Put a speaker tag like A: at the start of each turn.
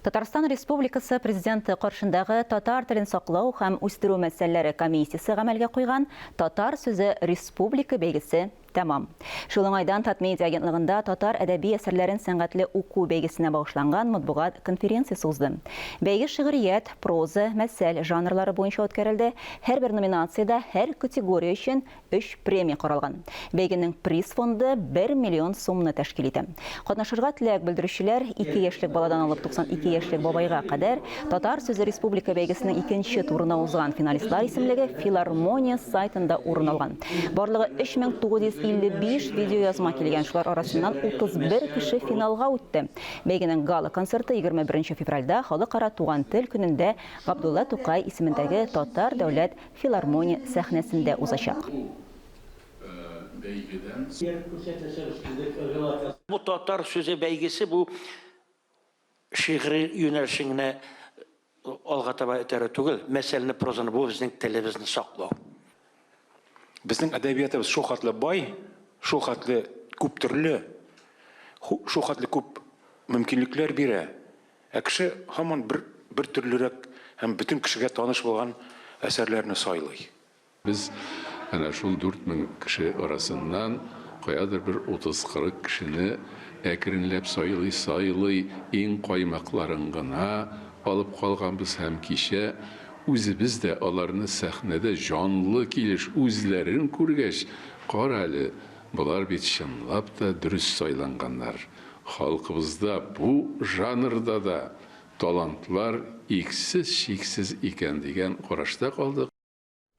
A: Татарстан Республикасы президенты каршындагы татар телен саклау һәм үстерү мәсьәләләре комиссиясе гамәлгә куйган татар сүзе республика бәйгесе тәмам. Шул уңайдан Татмедиа агентлыгында татар әдәби әсәрләрен сәнгатьле уку бәйгесенә багышланган матбугат конференциясе узды. Бәйге шигърият, проза, мәсәл жанрлары буенча үткәрелде. Һәр бер номинациядә һәр категория өчен 3 премия каралган. Бәйгенең приз фонды 1 миллион сумны тәшкил итә. Катнашырга теләк белдерүчеләр 2 яшьлек баладан алып 92 яшьлек бабайга кадәр татар сүзе республика бәйгесенең 2нче турына узган финалистлар исемлеге Филармония сайтында урын алган. Барлыгы 3955 видеоязма килгән, шулар арасыннан 31 кеше финалга үтте. Бәйгенең гала концерты 21 февральдә халыкара туган тел көнендә Габдулла Тукай исемендәге Татар дәүләт филармония сәхнәсендә узачак.
B: Bu Tatar sözü bәйгесе bu şiiri yönelişine alğa taба etəri түгел, мәсələni, prozаны bu bizning televizini saqlау.
C: Bizning adabiyatimiz shu xatli boy, shu xatli ko'p turli, shu xatli ko'p mümkünlikler bira. Kishi hamon bir turliroq ham butun kishiga tanish bo'lgan asarlarni saylay.
D: Biz ana şul 4000 kişi arasından koyadır bir 30-40 kişini ekrinlep saylay en koymaklarına alıp kalgan biz hem kişi biz de alarını sahnede canlı kiliş üzlerin kurgeç qarali bular bit şınlap da dürüst saylanganlar. Halkımızda bu janrda da talantlar iksiz şiksiz iken degen qarashda kaldık.